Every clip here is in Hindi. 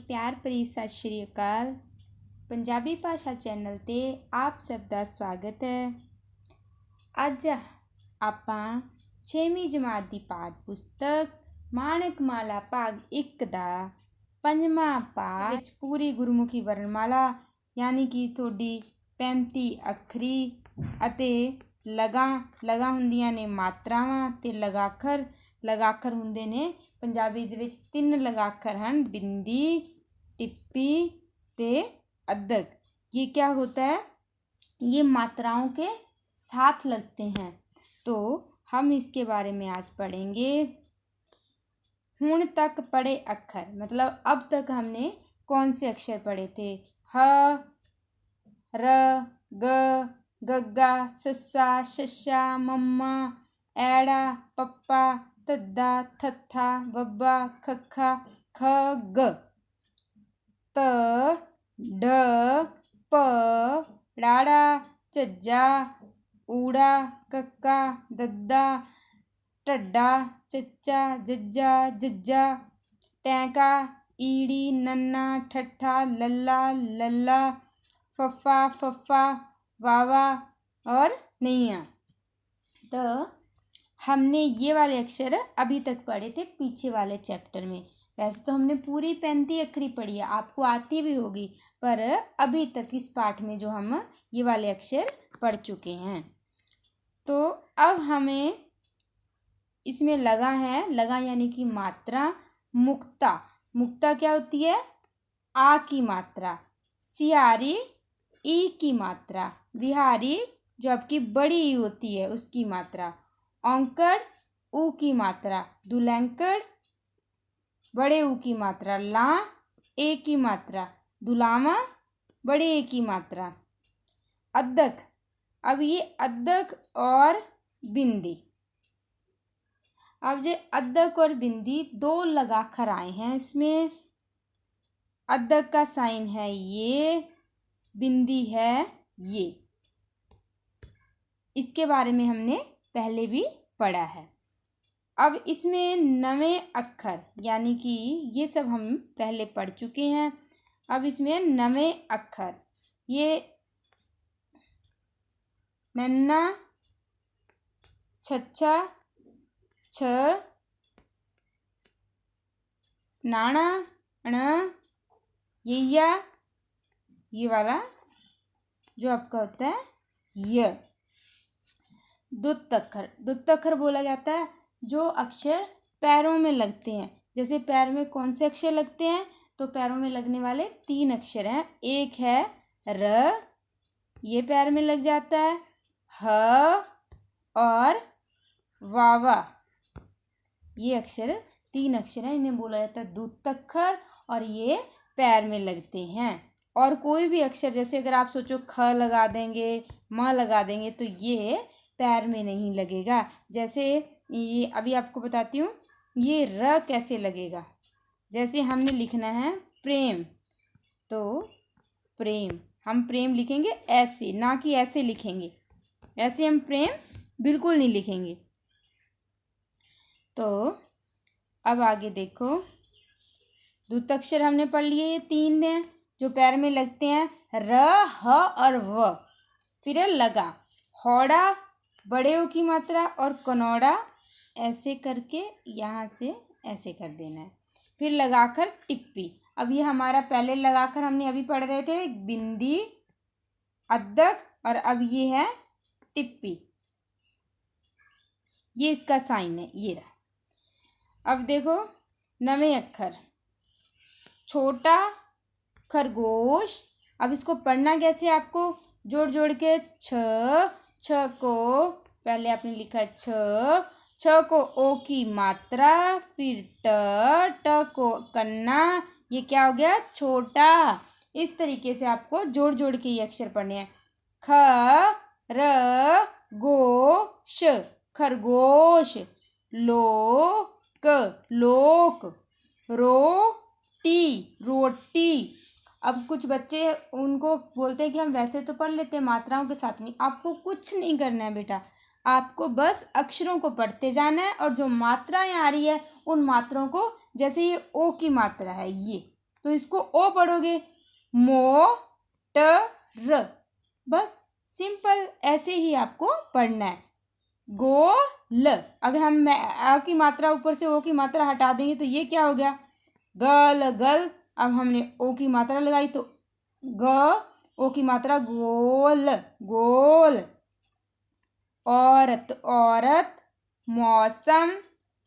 ਪਿਆਰ ਭਰੀ ਸਤਿ ਸ਼੍ਰੀ ਅਕਾਲ। ਪੰਜਾਬੀ ਭਾਸ਼ਾ ਚੈਨਲ 'ਤੇ ਆਪ ਸਭ ਦਾ ਸਵਾਗਤ ਹੈ। ਅੱਜ ਆਪਾਂ 6ਵੀਂ ਜਮਾਤ ਦੀ ਪਾਠ ਪੁਸਤਕ ਮਾਣਕਮਾਲਾ ਭਾਗ 1 ਦਾ 5ਵਾਂ ਪਾਠ ਵਿੱਚ ਪੂਰੀ ਗੁਰਮੁਖੀ ਵਰਣਮਾਲਾ ਯਾਨੀ ਕਿ ਤੁਹਾਡੀ 35 ਅੱਖਰੀ ਅਤੇ ਲਗਾ ਹੁੰਦੀਆਂ ਨੇ ਮਾਤਰਾਵਾਂ ਅਤੇ ਲਗਾਖਰ ਹੁੰਦੇ ਨੇ। पंजाबी ਦੇ ਵਿੱਚ 3 लगाखर ਹਨ, बिंदी, टिप्पी ते अद्धक। ये क्या होता है? ये मात्राओं के साथ लगते हैं। तो हम इसके बारे में आज पढ़ेंगे। हुण तक पढ़े अक्षर मतलब अब तक हमने कौन से अक्षर पढ़े थे? ह, र, ग, गग्गा, सस्सा, शस्सा, मम्मा, ऐड़ा, पप्पा, तद्दा, थत्था, बब्बा, खखा, ख, ग, त, ढ, प, डाड़ा, झज्जा, ऊड़ा, कक्का, दद्दा, ढड्डा, चच्चा, जज्जा, जज्जा, टैंका, ईड़ी, नन्ना, ठट्ठा, लल्ला, लल्ला, फफ्फा, फफ्फा, वावा और नैया। तो हमने ये वाले अक्षर अभी तक पढ़े थे पीछे वाले चैप्टर में। वैसे तो हमने पूरी 35 अखरी पढ़ी है, आपको आती भी होगी, पर अभी तक इस पाठ में जो हम ये वाले अक्षर पढ़ चुके हैं। तो अब हमें इसमें लगा यानी कि मात्रा। मुक्ता क्या होती है? आ की मात्रा। सिहारी ई की मात्रा। विहारी जो आपकी बड़ी ई होती है उसकी मात्रा। औंकड़ ऊ की मात्रा। दुलैंकड़ बड़े ऊ की मात्रा। ला ए की मात्रा। दुलामा बड़े ए की मात्रा। अद्धक, अब ये अद्धक और बिंदी। अब ये अद्धक और बिंदी 2 लगाखर आए हैं इसमें। अद्धक का साइन है ये, बिंदी है ये। इसके बारे में हमने पहले भी पढ़ा है। अब इसमें नवे अक्षर यानी कि ये सब हम पहले पढ़ चुके हैं। अब इसमें नवे अक्षर, ये नन्ना, छच्छा, छ, नाना, ण, यैया, ये वाला जो आपका होता है य। दुत्त अक्षर बोला जाता है जो अक्षर पैरों में लगते हैं। जैसे पैर में कौन से अक्षर लगते हैं? तो पैरों में लगने वाले 3 अक्षर हैं। एक है र, ये पैर में लग जाता है। ह और वावा, ये अक्षर 3 अक्षर हैं, इन्हें बोला जाता है दुत्त अक्षर और ये पैर में लगते हैं। और कोई भी अक्षर जैसे अगर आप सोचो ख लगा देंगे, म लगा देंगे तो ये पैर में नहीं लगेगा। जैसे ये अभी आपको बताती हूँ, ये र कैसे लगेगा। जैसे हमने लिखना है प्रेम, तो प्रेम हम प्रेम लिखेंगे ऐसे, ना कि ऐसे लिखेंगे। ऐसे हम प्रेम बिल्कुल नहीं लिखेंगे। तो अब आगे देखो, दुत्तक्षर हमने पढ़ लिए, ये 3 हैं जो पैर में लगते हैं, र, ह और व। फिर है लगा, हौड़ा बड़े ओ की मात्रा और कनौड़ा ऐसे करके यहाँ से ऐसे कर देना है। फिर लगाकर टिप्पी। अब ये हमारा पहले लगाकर हमने अभी पढ़ रहे थे बिंदी, अद्धक, और अब ये है टिप्पी। ये इसका साइन है, ये रहा। अब देखो नवे अक्षर, छोटा खरगोश। अब इसको पढ़ना कैसे आपको? जोड़ के छ को पहले आपने लिखा छ को ओ की मात्रा, फिर ट को कन्ना, ये क्या हो गया? छोटा। इस तरीके से आपको जोड़ के ये अक्षर पढ़ने हैं। ख, र, गो, श, खरगोश। लोक, लोक। रोटी, रोटी। अब कुछ बच्चे उनको बोलते हैं कि हम वैसे तो पढ़ लेते हैं मात्राओं के साथ। नहीं, आपको कुछ नहीं करना है बेटा, आपको बस अक्षरों को पढ़ते जाना है और जो मात्राएं आ रही है उन मात्राओं को, जैसे ये ओ की मात्रा है ये, तो इसको ओ पढ़ोगे, मोटर। बस सिंपल ऐसे ही आपको पढ़ना है। गोल, अगर हम आ की मात्रा ऊपर से ओ की मात्रा हटा देंगे तो ये क्या हो गया, गल गल। अब हमने ओ की मात्रा लगाई तो ग, ओ की मात्रा गोल गोल। औरत औरत, मौसम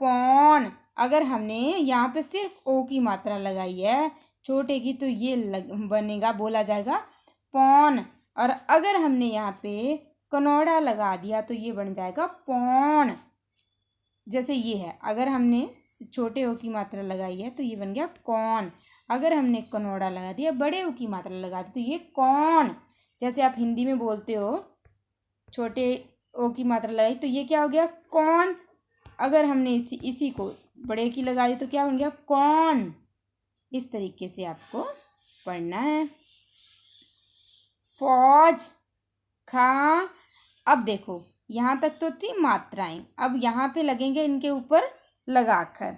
पौन। अगर हमने यहाँ पे सिर्फ ओ की मात्रा लगाई है छोटे की तो ये बनेगा, बोला जाएगा पौन। और अगर हमने यहाँ पे कनौड़ा लगा दिया तो ये बन जाएगा पौन। जैसे ये है, अगर हमने छोटे ओ की मात्रा लगाई है तो ये बन गया कौन। अगर हमने कनौड़ा लगा दिया, बड़े ओ की मात्रा लगा दी तो ये कौन। जैसे आप हिंदी में बोलते हो, छोटे ओ की मात्रा लगाई तो ये क्या हो गया, कौन। अगर हमने इसी को बड़े की लगा दी तो क्या बन गया, कौन। इस तरीके से आपको पढ़ना है। फौज, खा। अब देखो यहाँ तक तो थी मात्राएं, अब यहाँ पे लगेंगे इनके ऊपर लगाकर।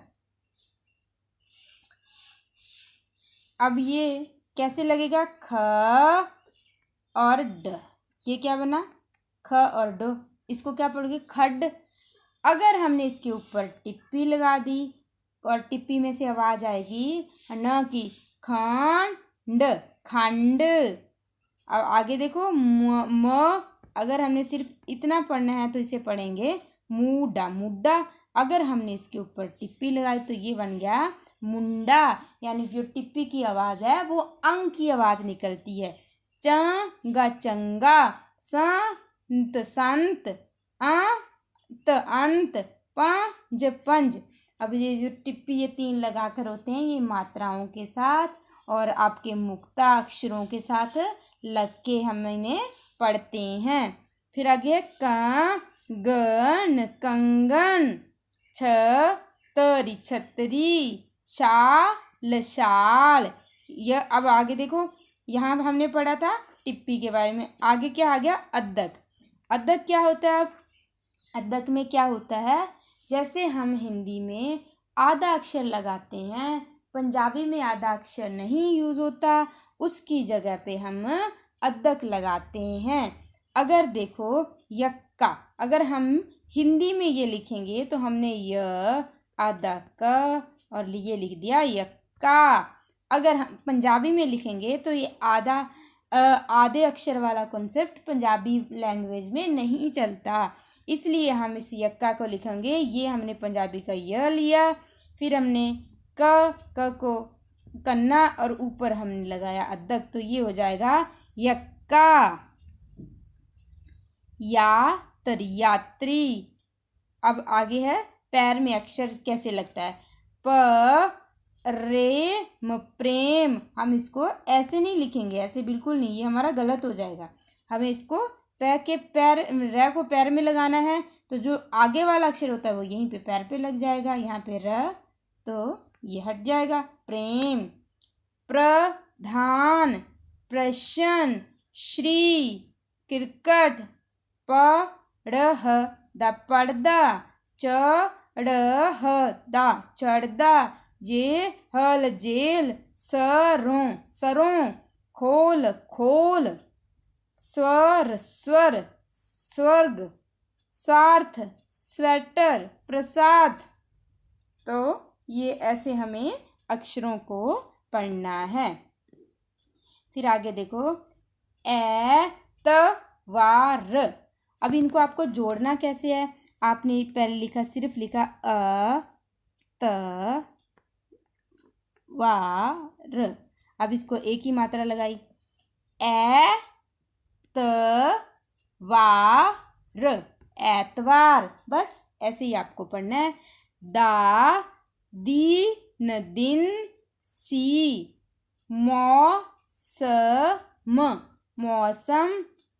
अब ये कैसे लगेगा, ख और ड। ये क्या बना, ख और ड। इसको क्या पढ़ोगे, खड। अगर हमने इसके ऊपर टिप्पी लगा दी और टिप्पी में से आवाज आएगी न की, खंड खंड। अब आगे देखो म। अगर हमने सिर्फ इतना पढ़ना है तो इसे पढ़ेंगे मुड्डा मुड्डा। अगर हमने इसके ऊपर टिप्पी लगाई तो ये बन गया मुंडा। यानी जो टिप्पी की आवाज है वो अंग की आवाज निकलती है। चंगा चंगा, संत संत, अंत अंत, पंज पंज। अब ये जो टिप्पी ये तीन लगाकर होते हैं ये मात्राओं के साथ और आपके मुक्ता अक्षरों के साथ लग के हम इन्हें पढ़ते हैं। फिर आगे कंगन कंगन, छतरी छतरी, शाल शाल। यह अब आगे देखो, यहाँ हमने पढ़ा था टिप्पी के बारे में। आगे क्या आ गया, अद्दक। अद्दक क्या होता है, अद्दक में क्या होता है, जैसे हम हिंदी में आधा अक्षर लगाते हैं, पंजाबी में आधा अक्षर नहीं यूज होता, उसकी जगह पे हम अद्दक लगाते हैं। अगर देखो यक्का, अगर हम हिंदी में ये लिखेंगे तो हमने य आधा क और ये लिख दिया यक्का। अगर हम पंजाबी में लिखेंगे तो ये आधे अक्षर वाला कॉन्सेप्ट पंजाबी लैंग्वेज में नहीं चलता, इसलिए हम इस यक्का को लिखेंगे। ये हमने पंजाबी का य लिया, फिर हमने क को कन्ना और ऊपर हमने लगाया अद्दक, तो ये हो जाएगा यक्का। यात्री। अब आगे है पैर में अक्षर कैसे लगता है, प रेम प्रेम। हम इसको ऐसे नहीं लिखेंगे, ऐसे बिल्कुल नहीं, ये हमारा गलत हो जाएगा। हमें इसको पैर र को पैर में लगाना है तो जो आगे वाला अक्षर होता है वो यहीं पे पैर पे लग जाएगा, यहाँ पे र तो ये हट जाएगा, प्रेम। प्रधान, प्रश्न, श्री, क्रिकेट, पढ़दा पर्दा, चढ़दा चढ़दा, जेहल जेल, सरों सरों, खोल खोल, स्वर स्वर, स्वर्ग, स्वार्थ, स्वेटर, प्रसाद। तो ये ऐसे हमें अक्षरों को पढ़ना है। फिर आगे देखो ऐतवार। अब इनको आपको जोड़ना कैसे है, आपने पहले लिखा, सिर्फ लिखा त वार। अब इसको एक ही मात्रा लगाई, वार, ऐतवार। बस ऐसे ही आपको पढ़ना है। दिन दिन, सी, मौसम मौसम,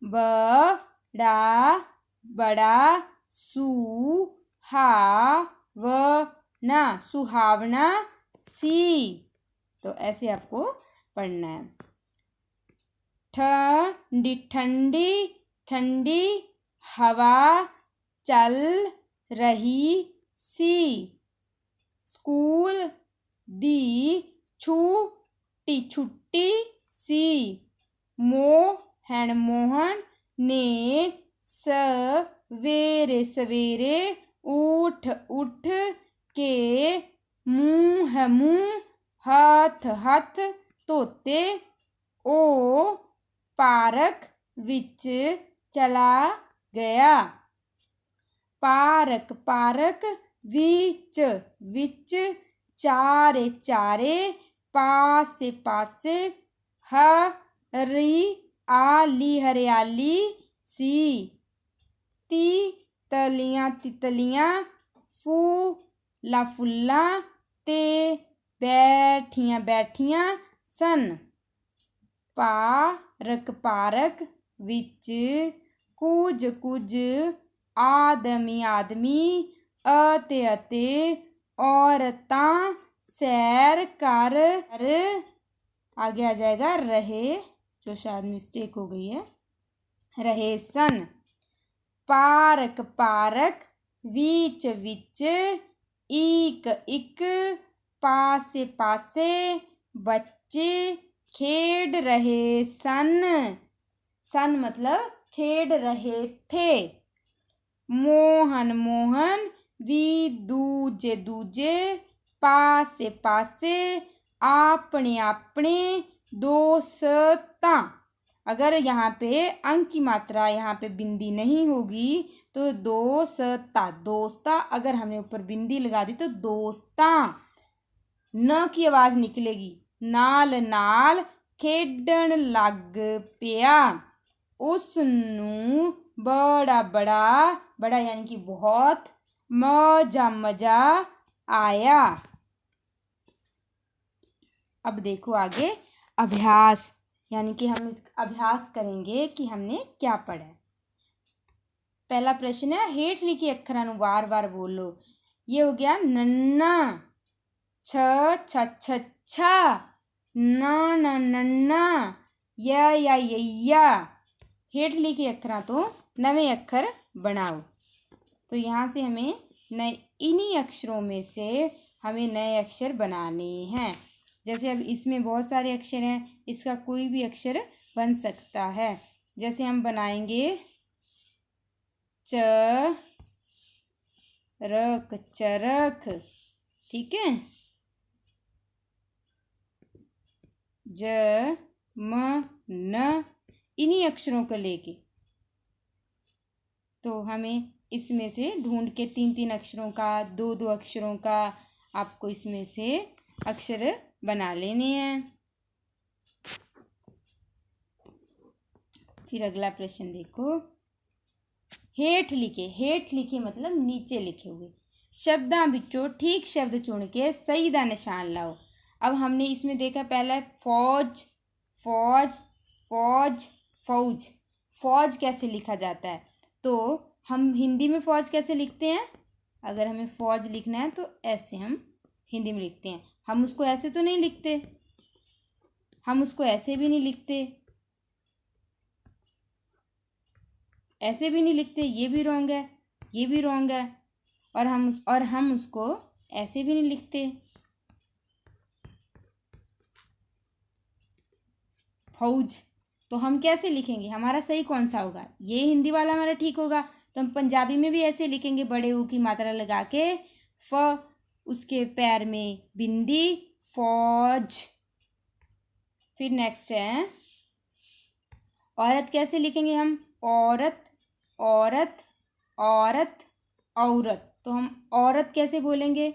बड़ा बड़ा, सुहावना सुहावना, सी। तो ऐसे आपको पढ़ना है। ठंडी ठंडी ठंडी, हवा चल रही सी, स्कूल दी छुट्टी छुट्टी छुट्टी सी। मोहन ने सवेरे सवेरे उठ उठ के मुँह हथ हथ धोते। ओ पार्क विच चला गया। पार्क विच विच चारे चारे पासे पासे हरियाली सी। तितलियां फुल्लां ते बैठियां सन। पार्क विच कुछ आदमी अते औरतां सैर कर आगे आ जाएगा रहे, जो शायद मिस्टेक हो गई है, रहे सन। पार्क विच विच एक पासे पासे बच्चे खेड रहे सन मतलब खेड रहे थे। मोहन भी दूजे पासे पासे अपने दोस्तां। अगर यहाँ पे अंक की मात्रा यहाँ पे बिंदी नहीं होगी तो दोस्ता, अगर हमने ऊपर बिंदी लगा दी तो दोस्तां न की आवाज निकलेगी। नाल खेडन लग पिया। उसनू बड़ा यानी कि बहुत मजा आया। अब देखो आगे अभ्यास, यानी कि हम इस अभ्यास करेंगे कि हमने क्या पढ़ा है। पहला प्रश्न है, हेठ लिखे अक्षरां नू बार बार बोलो। ये हो गया नन्ना, छ नन्ना, या यैया। हेठ लिखे अक्षरां तो नवे अक्षर बनाओ। तो यहाँ से हमें इन्हीं अक्षरों में से हमें नए अक्षर बनाने हैं। जैसे अब इसमें बहुत सारे अक्षर हैं, इसका कोई भी अक्षर बन सकता है। जैसे हम बनाएंगे चरख, ठीक है। न इन्हीं अक्षरों को लेके तो हमें इसमें से ढूंढ के 3-3 अक्षरों का, 2-2 अक्षरों का आपको इसमें से अक्षर बना लेने हैं। फिर अगला प्रश्न देखो, हेठ लिखे मतलब नीचे लिखे हुए शब्दां विचों ठीक शब्द चुन के सही दा निशान लाओ। अब हमने इसमें देखा पहला फौज कैसे लिखा जाता है। तो हम हिंदी में फौज कैसे लिखते हैं, अगर हमें फौज लिखना है तो ऐसे हम हिंदी में लिखते हैं। हम उसको ऐसे तो नहीं लिखते, हम उसको ऐसे भी नहीं लिखते, ऐसे भी नहीं लिखते, ये भी रॉन्ग है, ये भी रॉन्ग है। और हम उसको ऐसे भी नहीं लिखते। फौज तो हम कैसे लिखेंगे, हमारा सही कौन सा होगा, ये हिंदी वाला हमारा ठीक होगा। तो हम पंजाबी में भी ऐसे लिखेंगे, बड़े ऊ की मात्रा लगा के, उसके पैर में बिंदी, फौज। फिर नेक्स्ट है औरत, कैसे लिखेंगे हम, औरत, तो हम औरत कैसे बोलेंगे,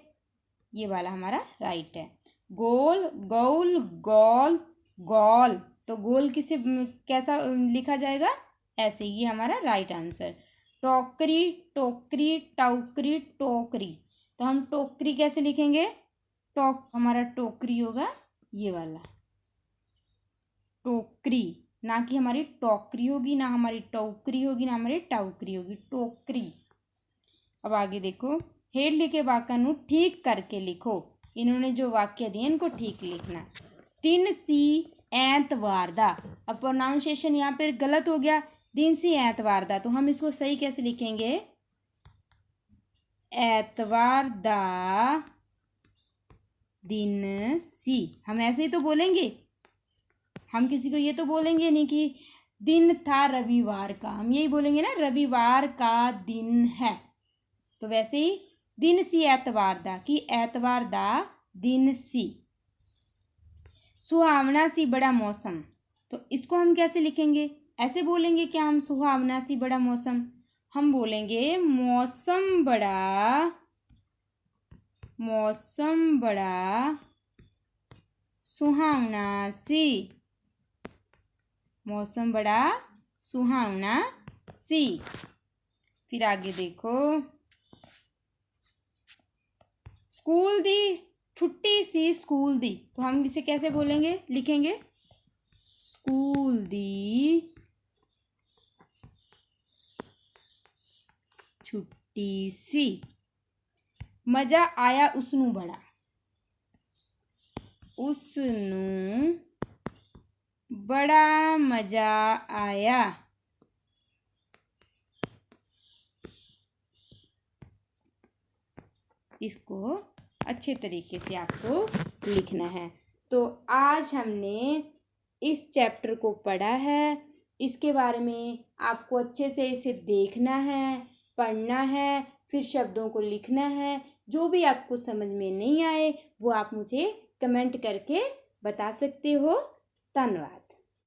ये वाला हमारा राइट है। गौल, तो गोल किसे कैसा लिखा जाएगा, ऐसे, ये हमारा राइट आंसर। टोकरी, तो हम टोकरी कैसे लिखेंगे, हमारा टोकरी होगा ये वाला, टोकरी, ना कि हमारी टोकरी होगी, ना हमारी टोकरी होगी, ना हमारी टाउकरी होगी, टोकरी। अब आगे देखो, हेठ लिखे वाक्य नू ठीक करके लिखो। इन्होंने जो वाक्य दिए इनको ठीक लिखना। 3 सी ऐतवार दा, अब प्रोनाउंसिएशन यहाँ पे गलत हो गया, दिन सी ऐतवार दा, तो हम इसको सही कैसे लिखेंगे, ऐतवार दा दिन सी। हम ऐसे ही तो बोलेंगे, हम किसी को ये तो बोलेंगे नहीं कि दिन था रविवार का, हम यही बोलेंगे ना रविवार का दिन है। तो वैसे ही दिन सी एतवार दा, कि एतवार दा दिन सी। सुहावना सी बड़ा मौसम, तो इसको हम कैसे लिखेंगे? ऐसे बोलेंगे क्या हम सुहावना सी बड़ा मौसम? हम बोलेंगे मौसम बड़ा सुहावना सी। मौसम बड़ा सुहावना सी। फिर आगे देखो, स्कूल दी छुट्टी सी स्कूल दी, तो हम इसे कैसे बोलेंगे, लिखेंगे? स्कूल दी छुट्टी सी। मजा आया उसनू बड़ा, उसनू बड़ा मजा आया। इसको अच्छे तरीके से आपको लिखना है। तो आज हमने इस चैप्टर को पढ़ा है, इसके बारे में आपको अच्छे से इसे देखना है, पढ़ना है, फिर शब्दों को लिखना है। जो भी आपको समझ में नहीं आए वो आप मुझे कमेंट करके बता सकते हो। धन्यवाद।